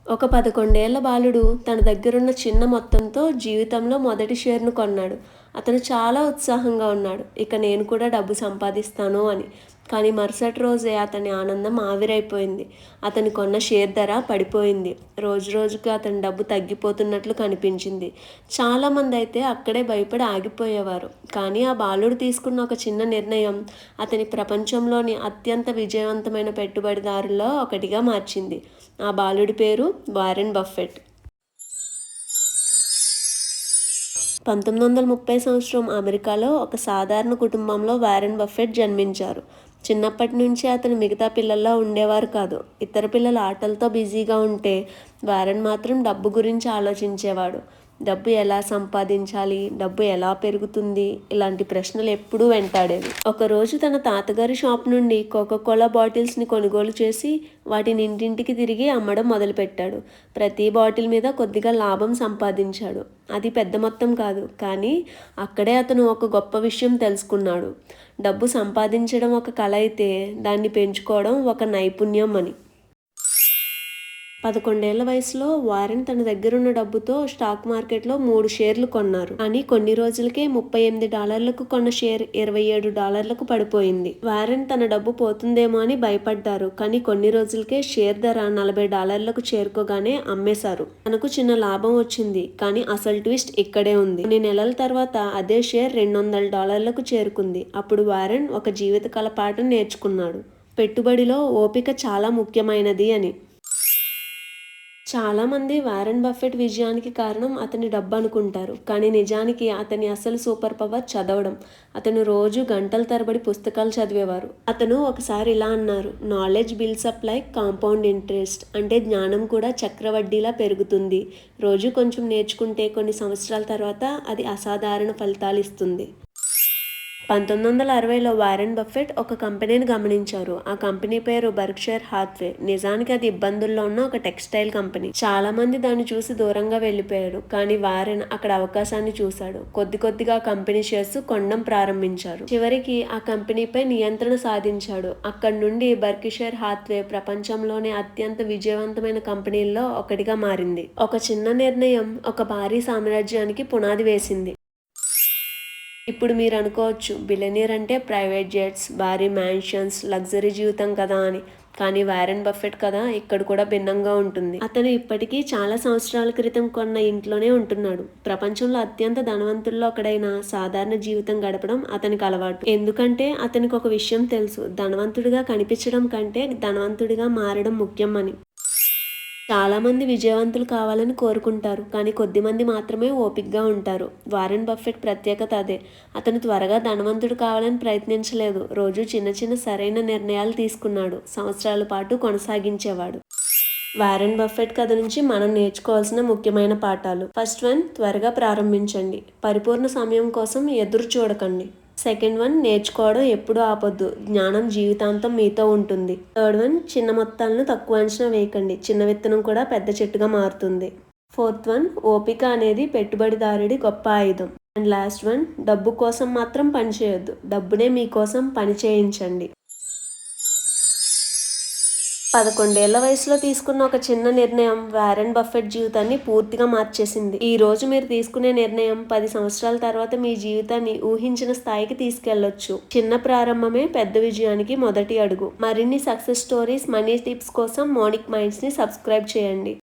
ఒక 11 ఏళ్ల బాలుడు తన దగ్గరున్న చిన్న మొత్తంతో జీవితంలో మొదటి షేర్‌ను కొన్నాడు. అతను చాలా ఉత్సాహంగా ఉన్నాడు. ఇక నేను కూడా డబ్బు సంపాదిస్తాను అని. కానీ మరుసటి రోజే అతని ఆనందం ఆవిరైపోయింది. అతను కొన్న షేర్ ధర పడిపోయింది. రోజురోజుకు అతని డబ్బు తగ్గిపోతున్నట్లు కనిపించింది. చాలామందైతే అక్కడే భయపడి ఆగిపోయేవారు. కానీ ఆ బాలుడు తీసుకున్న ఒక చిన్న నిర్ణయం అతని ప్రపంచంలోని అత్యంత విజయవంతమైన పెట్టుబడిదారుల్లో ఒకటిగా మార్చింది. ఆ బాలుడి పేరు వారెన్ బఫెట్. 1930 సంవత్సరం అమెరికాలో ఒక సాధారణ కుటుంబంలో వారెన్ బఫెట్ జన్మించారు. చిన్నప్పటి నుంచి అతను మిగతా పిల్లల్లా ఉండేవారు కాదు. ఇతర పిల్లలు ఆటలతో బిజీగా ఉంటే వారెన్ మాత్రం డబ్బు గురించి ఆలోచించేవాడు. డబ్బు ఎలా సంపాదించాలి, డబ్బు ఎలా పెరుగుతుంది, ఇలాంటి ప్రశ్నలు ఎప్పుడూ వెంటాడేవి. ఒకరోజు తన తాతగారి షాప్ నుండి కోకోకోలా బాటిల్స్ని కొనుగోలు చేసి వాటిని ఇంటింటికి తిరిగి అమ్మడం మొదలుపెట్టాడు. ప్రతి బాటిల్ మీద కొద్దిగా లాభం సంపాదించాడు. అది పెద్ద మొత్తం కాదు, కానీ అక్కడే అతను ఒక గొప్ప విషయం తెలుసుకున్నాడు. డబ్బు సంపాదించడం ఒక కళ అయితే దాన్ని పెంచుకోవడం ఒక నైపుణ్యం అని. 11 ఏళ్ల వయసులో వారెన్ తన దగ్గరున్న డబ్బుతో స్టాక్ మార్కెట్లో 3 షేర్లు కొన్నారు. కానీ కొన్ని రోజులకే $38కు కొన్న షేర్ $27కు పడిపోయింది. వారెన్ తన డబ్బు పోతుందేమో అని భయపడ్డారు. కానీ కొన్ని రోజులకే షేర్ ధర $40కు చేరుకోగానే అమ్మేశారు. తనకు చిన్న లాభం వచ్చింది. కానీ అసలు ట్విస్ట్ ఇక్కడే ఉంది. కొన్ని నెలల తర్వాత అదే షేర్ $200కు చేరుకుంది. అప్పుడు వారెన్ ఒక జీవితకాల పాఠం నేర్చుకున్నాడు. పెట్టుబడిలో ఓపిక చాలా ముఖ్యమైనది అని. చాలామంది వారెన్ బఫెట్ విజయానికి కారణం అతని డబ్బు అనుకుంటారు. కానీ నిజానికి అతని అసలు సూపర్ పవర్ చదవడం. అతను రోజు గంటల తరబడి పుస్తకాలు చదివేవారు. అతను ఒకసారి ఇలా అన్నారు, knowledge builds up like compound interest. అంటే జ్ఞానం కూడా చక్రవడ్డీలా పెరుగుతుంది. రోజు కొంచెం నేర్చుకుంటే కొన్ని సంవత్సరాల తర్వాత అది అసాధారణ ఫలితాలు ఇస్తుంది. 1960లో వారెన్ బఫెట్ ఒక కంపెనీని గమనించారు. ఆ కంపెనీ పేరు బర్క్షైర్ హాత్వే. నిజానికి అది ఇబ్బందుల్లో ఉన్న ఒక టెక్స్టైల్ కంపెనీ. చాలా మంది దాన్ని చూసి దూరంగా వెళ్ళిపోయాడు. కానీ వారెన్ అక్కడ అవకాశాన్ని చూశాడు. కొద్ది కొద్దిగా కంపెనీ షేర్స్ కొనడం ప్రారంభించారు. చివరికి ఆ కంపెనీపై నియంత్రణ సాధించాడు. అక్కడి నుండి బర్క్షైర్ హాత్వే ప్రపంచంలోనే అత్యంత విజయవంతమైన కంపెనీల్లో ఒకటిగా మారింది. ఒక చిన్న నిర్ణయం ఒక భారీ సామ్రాజ్యానికి పునాది వేసింది. ఇప్పుడు మీరు అనుకోవచ్చు, బిలియనీర్ అంటే ప్రైవేట్ జెట్స్, భారీ మ్యాన్షన్స్, లగ్జరీ జీవితం కదా అని. కానీ వారెన్ బఫెట్ కథ ఇక్కడ కూడా భిన్నంగా ఉంటుంది. అతను ఇప్పటికీ చాలా సంవత్సరాల క్రితం కొన్న ఇంట్లోనే ఉంటున్నాడు. ప్రపంచంలో అత్యంత ధనవంతుల్లో ఒకడైన సాధారణ జీవితం గడపడం అతనికి అలవాటు. ఎందుకంటే అతనికి ఒక విషయం తెలుసు, ధనవంతుడిగా కనిపించడం కంటే ధనవంతుడిగా మారడం ముఖ్యం అని. చాలామంది విజయవంతులు కావాలని కోరుకుంటారు. కానీ కొద్దిమంది మాత్రమే ఓపికగా ఉంటారు. వారెన్ బఫెట్ ప్రత్యేకత అదే. అతను త్వరగా ధనవంతుడు కావాలని ప్రయత్నించలేదు. రోజు చిన్న చిన్న సరైన నిర్ణయాలు తీసుకున్నాడు. సంవత్సరాల పాటు కొనసాగించేవాడు. వారెన్ బఫెట్ కథ నుంచి మనం నేర్చుకోవాల్సిన ముఖ్యమైన పాఠాలు. ఫస్ట్ వన్, త్వరగా ప్రారంభించండి. పరిపూర్ణ సమయం కోసం ఎదురు చూడకండి. సెకండ్ వన్, నేర్చుకోవడం ఎప్పుడూ ఆపొద్దు. జ్ఞానం జీవితాంతం మీతో ఉంటుంది. థర్డ్ వన్, చిన్న మొత్తాలను తక్కువ అంచనా వేయకండి. చిన్న విత్తనం కూడా పెద్ద చెట్టుగా మారుతుంది. ఫోర్త్ వన్, ఓపిక అనేది పెట్టుబడిదారుడి గొప్ప ఆయుధం. అండ్ లాస్ట్ వన్, డబ్బు కోసం మాత్రం పని చేయొద్దు. డబ్బునే మీకోసం పని చేయించండి. 11 ఏళ్ల వయసులో తీసుకున్న ఒక చిన్న నిర్ణయం వారెన్ బఫెట్ జీవితాన్ని పూర్తిగా మార్చేసింది. ఈ రోజు మీరు తీసుకునే నిర్ణయం 10 సంవత్సరాల తర్వాత మీ జీవితాన్ని ఊహించిన స్థాయికి తీసుకెళ్లొచ్చు. చిన్న ప్రారంభమే పెద్ద విజయానికి మొదటి అడుగు. మరిన్ని సక్సెస్ స్టోరీస్, మనీ టిప్స్ కోసం మోనిక్ మైండ్స్ని సబ్స్క్రైబ్ చేయండి.